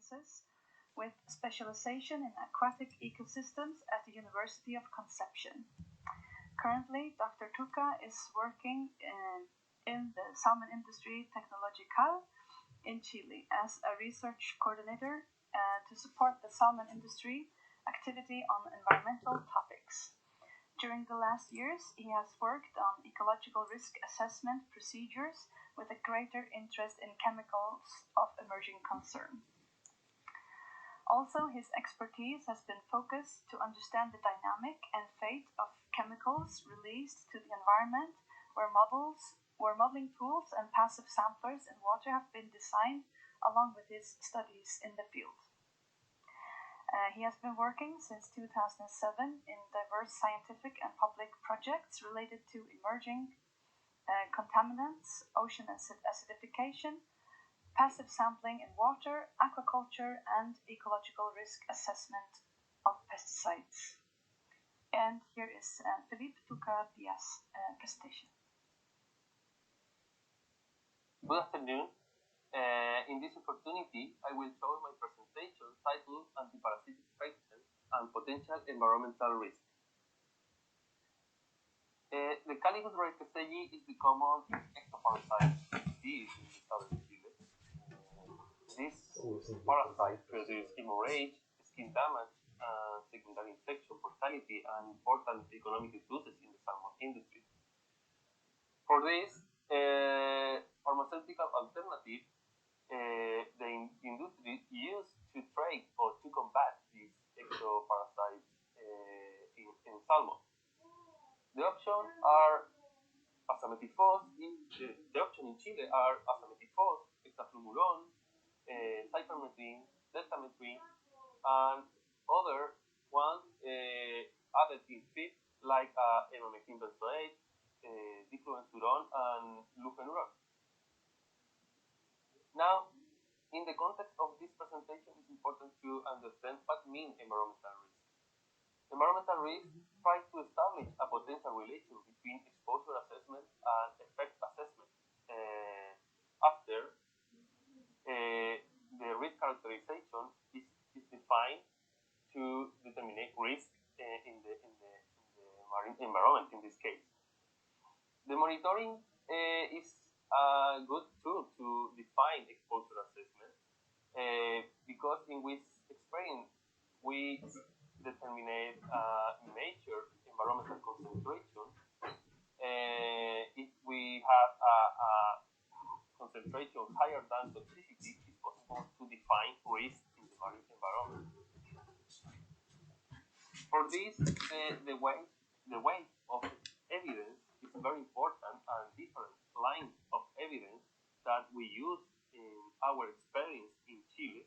Sciences with specialization in aquatic ecosystems at the University of Conception. Currently, Dr. Tuca is working in the salmon industry technological in Chile as a research coordinator to support the salmon industry activity on environmental topics. During the last years, he has worked on ecological risk assessment procedures with a greater interest in chemicals of emerging concern. Also, his expertise has been focused to understand the dynamic and fate of chemicals released to the environment, where modeling tools and passive samplers in water have been designed along with his studies in the field. He has been working since 2007 in diverse scientific and public projects related to emerging contaminants, ocean acidification, passive sampling in water, aquaculture, and ecological risk assessment of pesticides. And here is Felipe Tuca Diaz's presentation. Good afternoon. In this opportunity, I will show my presentation titled Antiparasitic Resistance and Potential Environmental Risk. The Calicus rickettsia is the common exoparasite disease in the southern Chile. This parasite produces hemorrhage, skin damage, secondary infection, mortality, and important economic losses in the salmon industry. For this, pharmaceutical alternative the industry used to treat or to combat these exoparasites in salmon. The options are azametifos. The options in Chile are azametifos, hexaflumulone, cypermethrin, deltamethrin, and other ones added in feed like emamectin benzoate, difluenzuron, and lufenuron. Now, in the context of this presentation, it's important to understand what means environmental risk. Environmental risk tries to establish a potential relation between exposure assessment and effect assessment. After the risk characterization is defined to determine risk in the marine environment in this case. The monitoring is a good tool to define exposure assessment because in which experience we determine major environmental concentration. If we have a concentration higher than toxicity, it's possible to define risk in the marine environment. For this, the weight of evidence is very important, and different lines of evidence that we use in our experience in Chile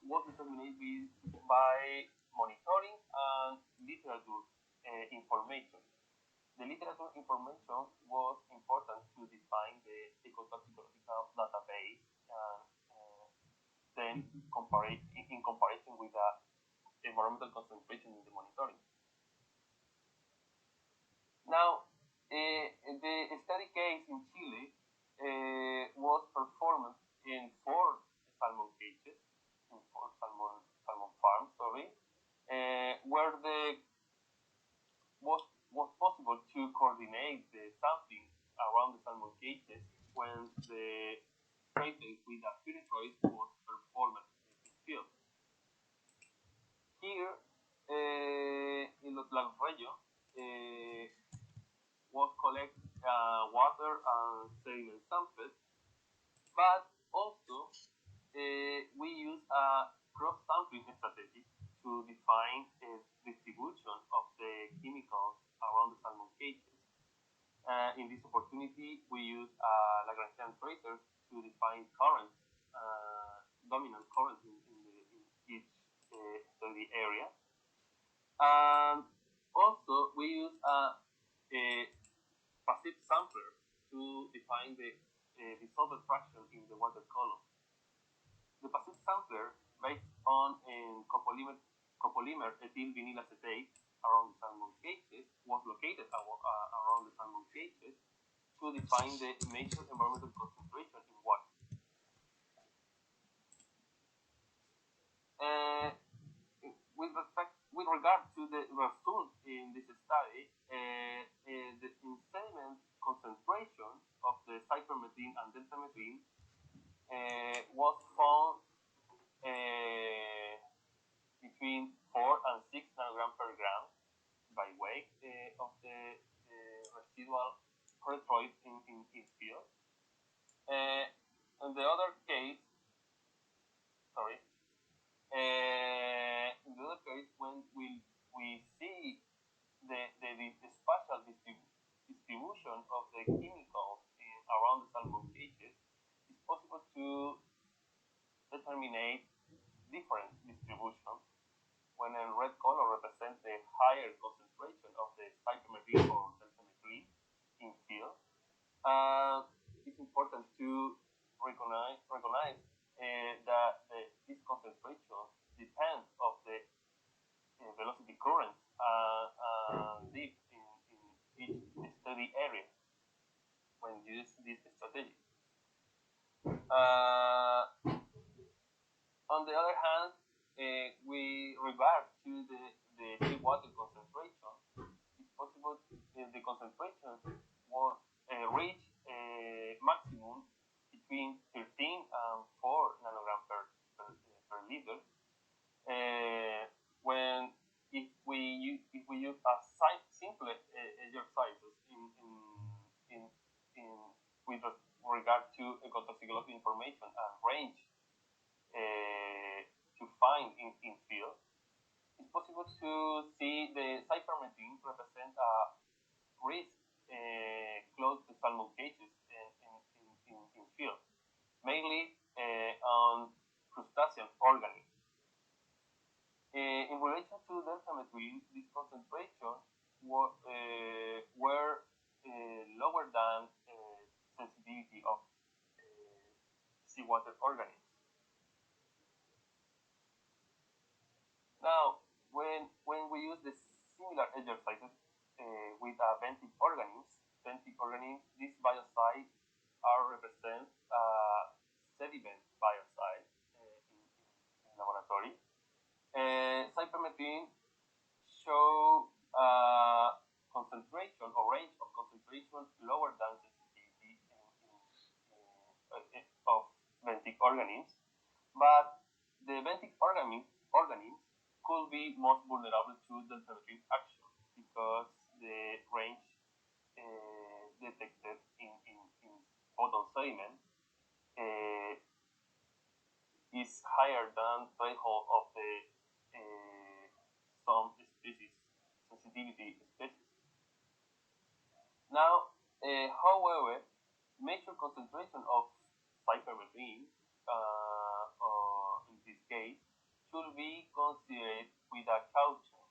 was determined by monitoring and literature information. The literature information was important to define the ecotoxicological database and then in comparison with the environmental concentration in the monitoring. Now, the study case in Chile was performed in 4 salmon cages, in 4 salmon farms, where was possible to coordinate the sampling around the salmon cages when the treatment with the pyrethroid was performed in the field. Here, in Los Lagos Reyo, was collect water and sediment samples, but also we use a cross-sampling strategy to define the distribution of the chemicals around the salmon cages. In this opportunity, we use Lagrangian tracers to define currents, dominant currents in each study area. And also, we use a passive sampler to define the dissolved fraction in the water column. The passive sampler, based on copolymer ethyl vinyl acetate around the salmon cages, was located around the salmon cages to define the major environmental concentration in water. with regard to the result in this study, the sediment concentration of the cypermethane and deltamethane was found between 4 and 6 nanograms per gram by weight of the residual erythroids in field. In the other case, in the other case, when we see the spatial distribution of the chemicals around the salmon cages, it's possible to determine different distributions when in red color represents the higher concentration of the cypermethane or deltamethane in field. It's important to recognize that this concentration depends of the velocity currents deep in each study area when you use this strategy. On the other hand, we regard to the seawater concentration. It's possible the concentration was reach maximum between 13 and 4 nanograms per liter. When if we use a simple exercises with regard to ecotoxicology information and range to find in field, it's possible to see the cypermethane represent a risk close to salmon cages in field, mainly on crustacean organisms. In relation to deltamethane, this concentration were lower than sensitivity of seawater organisms. Now, when we use the similar exercises with benthic organisms, these biocides are represent sediment biocides in laboratory. Cypermethane show concentration or range of concentration lower than sensitivity of benthic organisms, but the benthic organisms could be most vulnerable to deltamethane action because the range detected in bottom sediment is higher than threshold of the some species, sensitivity species. Now, however, major concentration of cypermethane, in this case, should be considered with a caution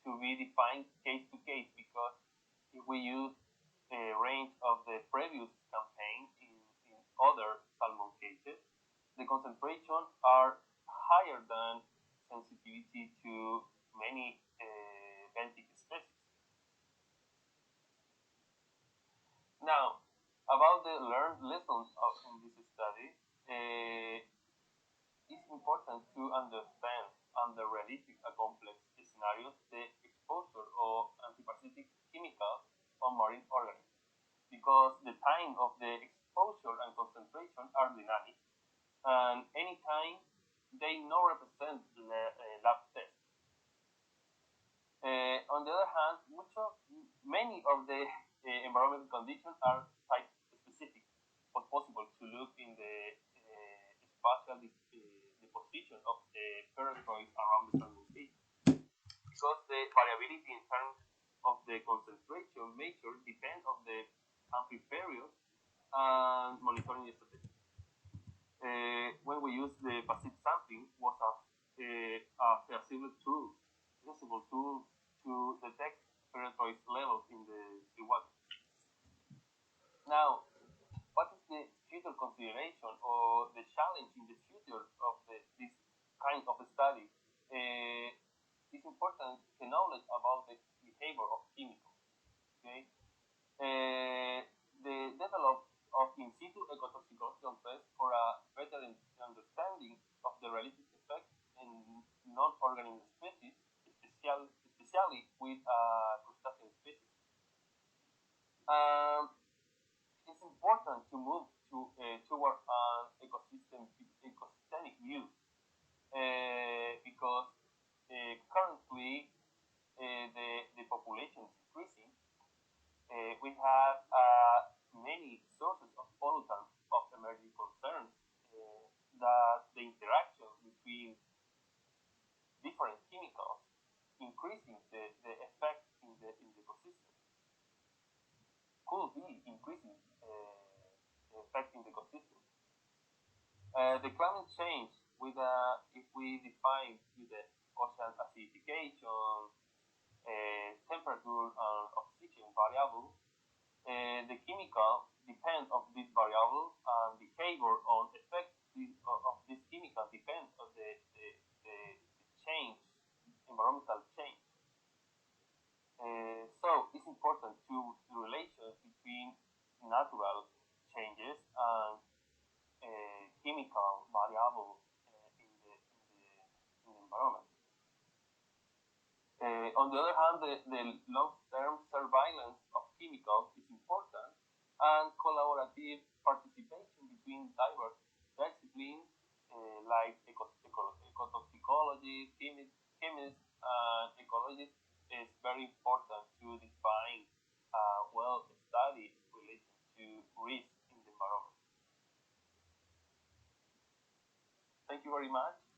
to be defined case to case, because if we use the range of the previous campaign in other salmon cases, the concentration are higher than sensitivity to many benthic species. Now, about the learned lessons in this study, it's important to understand under realistic and complex scenarios the exposure of antiparasitic chemicals on marine organisms, because the time of the exposure and concentration are dynamic, and anytime they not represent the lab test. On the other hand, many of the environmental conditions are site-specific, but possible to look in the spatial deposition of the erythroids around the salmon cage, because the variability in terms of the concentration measure depends on the sample period and monitoring strategy. When we use the passive sampling, was a feasible tool to detect erythroid levels in the seawater. Now, what is the future consideration or the challenge in the future of this kind of study? It's important to knowledge about the behavior of chemicals. Okay, the development of in situ ecotoxicology tests for a better understanding of the relative effect The climate change, if we define with the ocean acidification, temperature, and oxygen variable, the chemical depends on this variable and behavior on effect of this chemical depends on the change, environmental change. So it's important to the relation between natural changes and chemical variable in the environment. On the other hand, the long-term surveillance of chemicals is important, and collaborative participation between diverse disciplines like ecotoxicology, chemists, and ecologists is very important to define well-studied relation to risk in the environment. Thank you very much.